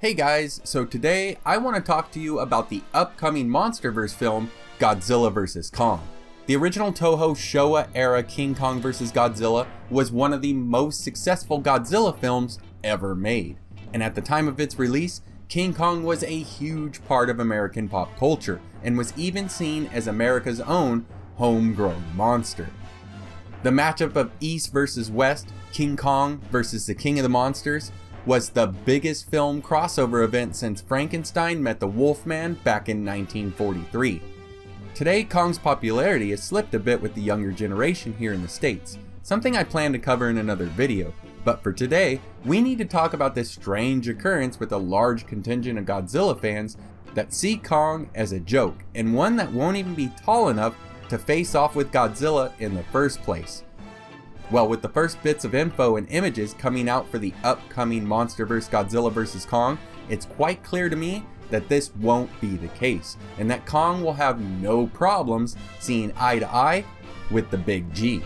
Hey guys, so today I want to talk to you about the upcoming Monsterverse film, Godzilla vs. Kong. The original Toho Showa era King Kong vs. Godzilla was one of the most successful Godzilla films ever made. And at the time of its release, King Kong was a huge part of American pop culture and was even seen as America's own homegrown monster. The matchup of East versus West, King Kong versus the King of the Monsters, was the biggest film crossover event since Frankenstein met the Wolfman back in 1943. Today, Kong's popularity has slipped a bit with the younger generation here in the States, something I plan to cover in another video, but for today, we need to talk about this strange occurrence with a large contingent of Godzilla fans that see Kong as a joke, and one that won't even be tall enough to face off with Godzilla in the first place. Well, with the first bits of info and images coming out for the upcoming Monsterverse Godzilla vs. Kong, it's quite clear to me that this won't be the case, and that Kong will have no problems seeing eye to eye with the Big G.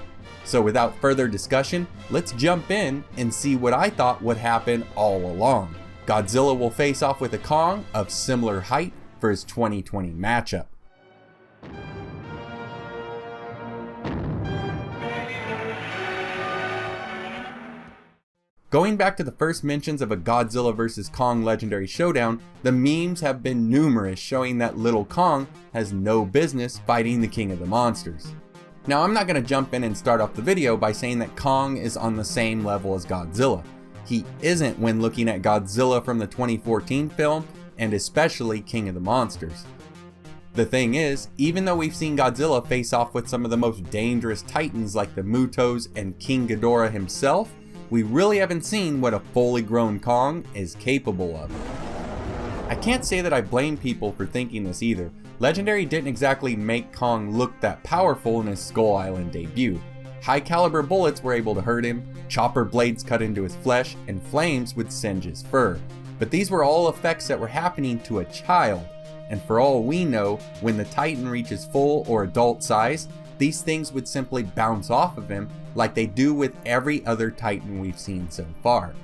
So without further discussion, let's jump in and see what I thought would happen all along. Godzilla will face off with a Kong of similar height for his 2020 matchup. Going back to the first mentions of a Godzilla vs. Kong legendary showdown, the memes have been numerous showing that little Kong has no business fighting the King of the Monsters. Now, I'm not going to jump in and start off the video by saying that Kong is on the same level as Godzilla. He isn't when looking at Godzilla from the 2014 film, and especially King of the Monsters. The thing is, even though we've seen Godzilla face off with some of the most dangerous titans like the Mutos and King Ghidorah himself, we really haven't seen what a fully grown Kong is capable of. I can't say that I blame people for thinking this either. Legendary didn't exactly make Kong look that powerful in his Skull Island debut. High caliber bullets were able to hurt him, chopper blades cut into his flesh, and flames would singe his fur. But these were all effects that were happening to a child, and for all we know, when the Titan reaches full or adult size, these things would simply bounce off of him like they do with every other Titan we've seen so far.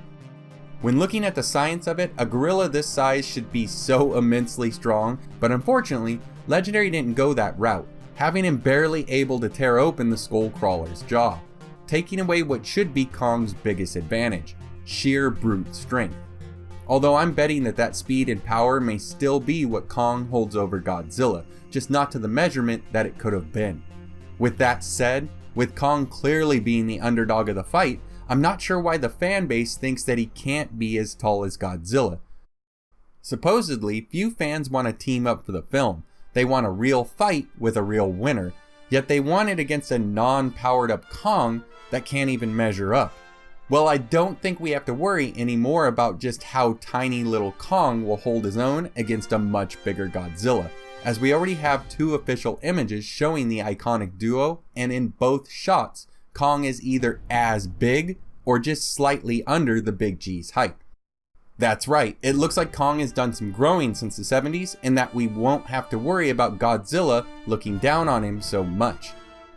When looking at the science of it, a gorilla this size should be so immensely strong, but unfortunately, Legendary didn't go that route, having him barely able to tear open the Skullcrawler's jaw, taking away what should be Kong's biggest advantage, sheer brute strength. Although I'm betting that speed and power may still be what Kong holds over Godzilla, just not to the measurement that it could have been. With that said, with Kong clearly being the underdog of the fight, I'm not sure why the fan base thinks that he can't be as tall as Godzilla. Supposedly, few fans want to team up for the film. They want a real fight with a real winner, yet they want it against a non-powered up Kong that can't even measure up. Well, I don't think we have to worry anymore about just how tiny little Kong will hold his own against a much bigger Godzilla, as we already have two official images showing the iconic duo, and in both shots, Kong is either as big or just slightly under the Big G's height. That's right, it looks like Kong has done some growing since the 70s, and that we won't have to worry about Godzilla looking down on him so much.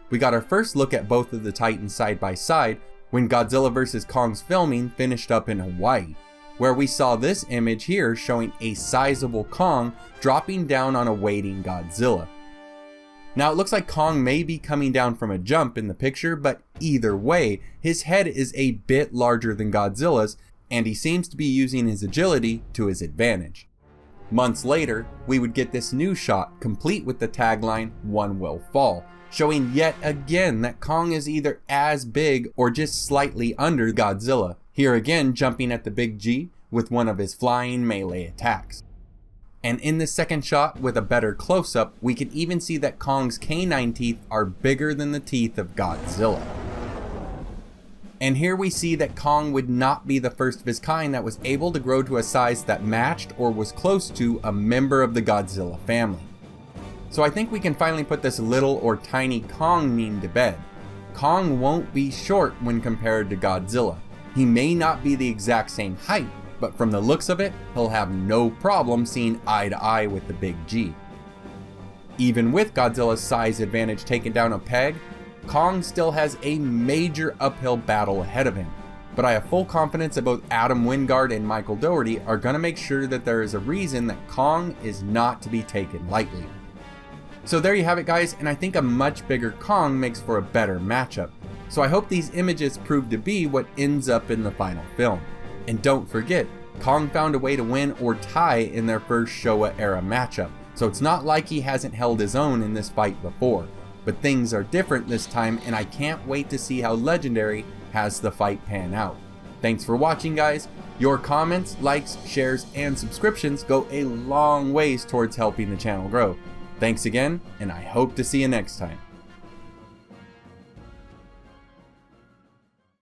We got our first look at both of the Titans side by side when Godzilla vs. Kong's filming finished up in Hawaii, where we saw this image here showing a sizable Kong dropping down on a waiting Godzilla. Now it looks like Kong may be coming down from a jump in the picture, but either way, his head is a bit larger than Godzilla's, and he seems to be using his agility to his advantage. Months later, we would get this new shot, complete with the tagline, "One will fall," showing yet again that Kong is either as big or just slightly under Godzilla, here again jumping at the Big G with one of his flying melee attacks. And in the second shot, with a better close-up, we can even see that Kong's canine teeth are bigger than the teeth of Godzilla. And here we see that Kong would not be the first of his kind that was able to grow to a size that matched or was close to a member of the Godzilla family. So I think we can finally put this little or tiny Kong meme to bed. Kong won't be short when compared to Godzilla. He may not be the exact same height, but from the looks of it, he'll have no problem seeing eye to eye with the Big G. Even with Godzilla's size advantage taken down a peg, Kong still has a major uphill battle ahead of him. but I have full confidence that both Adam Wingard and Michael Dougherty are going to make sure that there is a reason that Kong is not to be taken lightly. So there you have it, guys, and I think a much bigger Kong makes for a better matchup. So I hope these images prove to be what ends up in the final film. And don't forget, Kong found a way to win or tie in their first Showa era matchup, so it's not like he hasn't held his own in this fight before. But things are different this time, and I can't wait to see how Legendary has the fight pan out. Thanks for watching, guys. Your comments, likes, shares, and subscriptions go a long ways towards helping the channel grow. Thanks again, and I hope to see you next time.